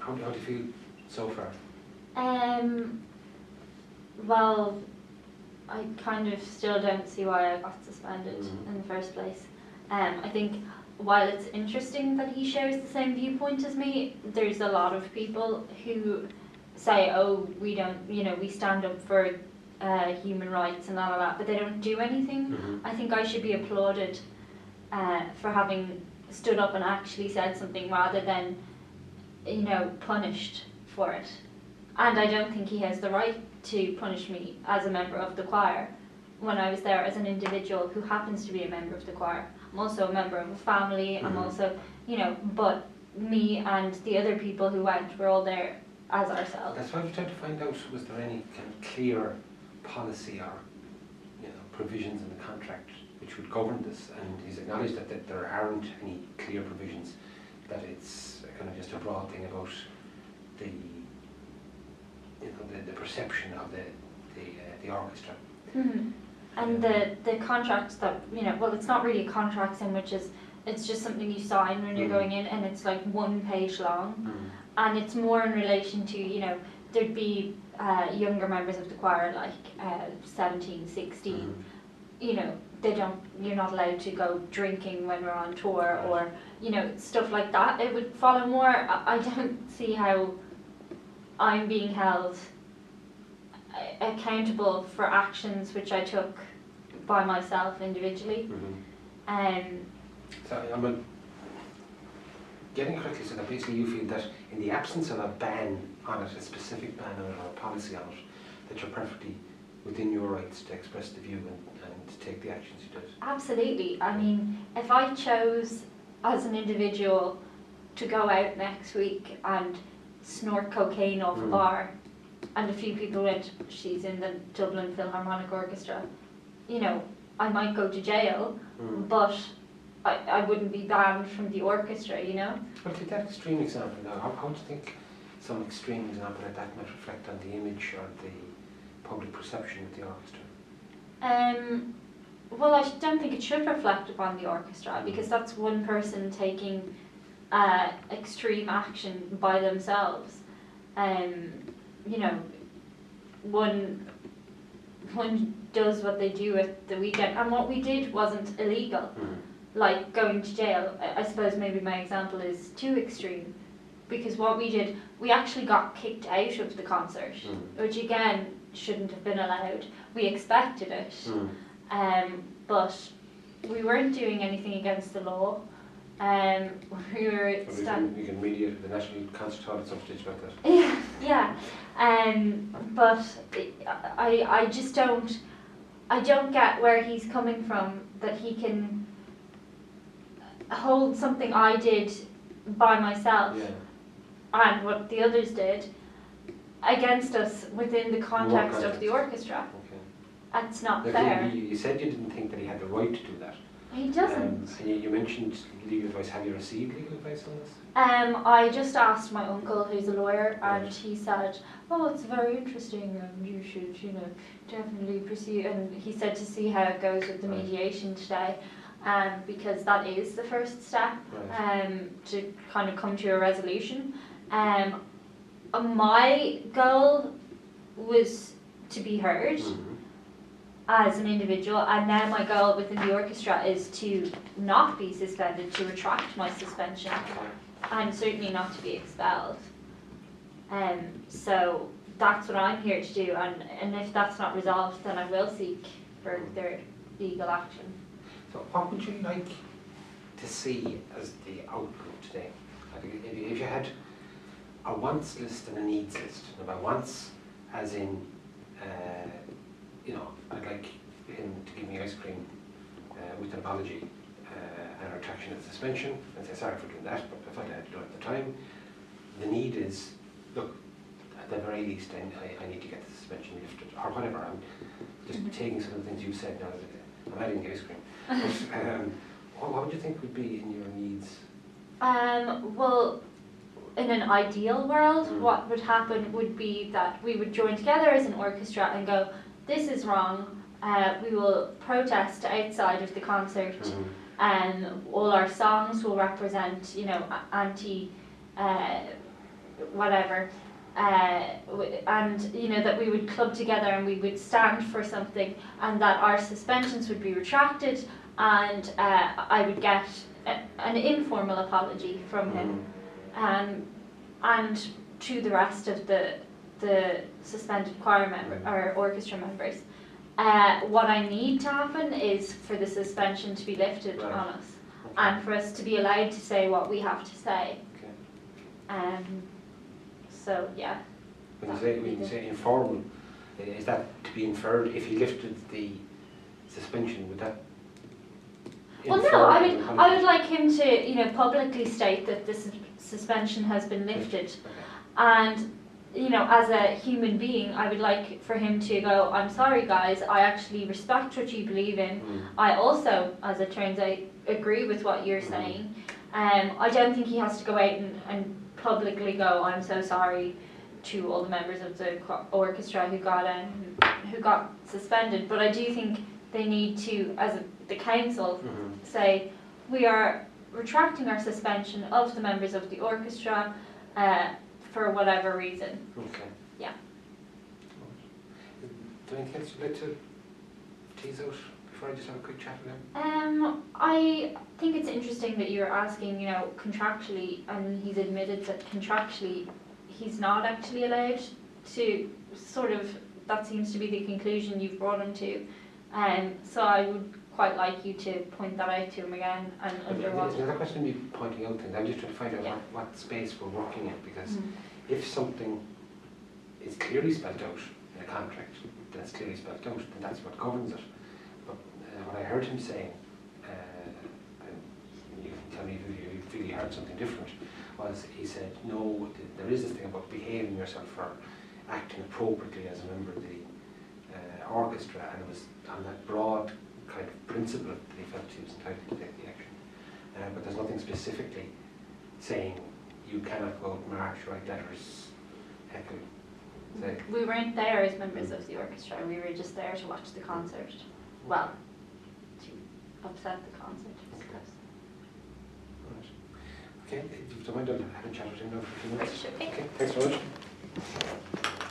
How do you feel so far? Well, I kind of still don't see why I got suspended in the first place. I think while it's interesting that he shares the same viewpoint as me, there's a lot of people who say, oh, we don't, we stand up for human rights and all of that, but they don't do anything. I think I should be applauded for having stood up and actually said something rather than, punished for it. And I don't think he has the right to punish me as a member of the choir when I was there as an individual who happens to be a member of the choir. I'm also a member of a family, I'm also, but me and the other people who went were all there as ourselves. That's why I was trying to find out, was there any kind of clear policy or provisions in the contract which would govern this, and he's acknowledged that there aren't any clear provisions, that it's kind of just a broad thing about the the perception of the orchestra. And the contracts that, well, it's not really a contract so much as it's just something you sign when you're going in, and it's like 1 page long. And it's more in relation to, there'd be younger members of the choir, like 17, 16, you're not allowed to go drinking when we're on tour, or, stuff like that. It would follow more. I don't see how I'm being held accountable for actions which I took by myself individually. So I'm getting correctly, so that basically you feel that in the absence of a ban on it, a specific ban on it or a policy on it, that you're perfectly within your rights to express the view and to take the actions you did. Absolutely. I mean, if I chose as an individual to go out next week and snort cocaine off a bar, and a few people went, she's in the Dublin Philharmonic Orchestra, I might go to jail, but I wouldn't be banned from the orchestra, Well, take that extreme example now. How do you think some extreme example like that might reflect on the image or the public perception of the orchestra? Well, I don't think it should reflect upon the orchestra, because that's one person taking extreme action by themselves. One does what they do at the weekend, and what we did wasn't illegal. Like going to jail, I suppose maybe my example is too extreme, because what we did, we actually got kicked out of the concert, which again shouldn't have been allowed. We expected it, but we weren't doing anything against the law. We were we can mediate at the National Concert Hall at some stage about that. Yeah. But I just don't get where he's coming from, that he can hold something I did by myself and what the others did against us within the context of the orchestra. Okay. That's not fair. You said you didn't think that he had the right to do that. He doesn't. And you mentioned legal advice. Have you received legal advice on this? I just asked my uncle, who's a lawyer, and he said, oh, it's very interesting and you should, definitely pursue. And he said to see how it goes with the mediation today, because that is the first step to kind of come to a resolution. My goal was to be heard as an individual, and now my goal within the orchestra is to not be suspended, to retract my suspension, and certainly not to be expelled. So that's what I'm here to do, and if that's not resolved, then I will seek further legal action. So what would you like to see as the outcome today? If you had a wants list and a needs list, and by wants as in I'd like him to give me ice cream with an apology and a retraction of the suspension, and say sorry for doing that, but I felt I had to do it at the time. The need is, look, at the very least I need to get the suspension lifted, or whatever. I'm just taking some of the things you said now that I'm adding the ice cream. But what would you think would be in your needs? Well, in an ideal world, what would happen would be that we would join together as an orchestra and go, this is wrong, we will protest outside of the concert, and all our songs will represent, anti whatever, and you know that we would club together and we would stand for something, and that our suspensions would be retracted, and I would get an informal apology from him, and to the rest of the suspended choir member or orchestra members. What I need to happen is for the suspension to be lifted on us, and for us to be allowed to say what we have to say. So yeah. When you say informal, is that to be inferred if he lifted the suspension? Would that? Well, no. I would like him to, you know, publicly state that this suspension has been lifted, and you know, as a human being, I would like for him to go, I'm sorry guys, I actually respect what you believe in. I also, as it turns out, agree with what you're saying. I don't think he has to go out and publicly go, I'm so sorry to all the members of the orchestra who got suspended. But I do think they need to, as the council, say, we are retracting our suspension of the members of the orchestra for whatever reason. Okay. Yeah. Do you anything else you'd like to tease out before I just have a quick chat with him? I think it's interesting that you're asking, you know, contractually, and he's admitted that contractually he's not actually allowed to sort of, that seems to be the conclusion you've brought him to. So I would quite like you to point that out to him again, and under what... It's another question of me pointing out things. I'm just trying to find out what space we're working in, because if something is clearly spelled out in a contract, then it's clearly spelled out, then that's what governs it. But what I heard him saying, and you can tell me if you feel you heard something different, was he said, no, there is this thing about behaving yourself or acting appropriately as a member of the orchestra, and it was on that broad kind of principle that he felt he was entitled to take the action. But there's nothing specifically saying you cannot go out and march, write letters, heckle. Say. We weren't there as members of the orchestra, we were just there to watch the concert. Well, to upset the concert, I suppose. Okay, if you don't mind, I'll have a chat with him now for a few minutes. Okay. Okay, thanks very much.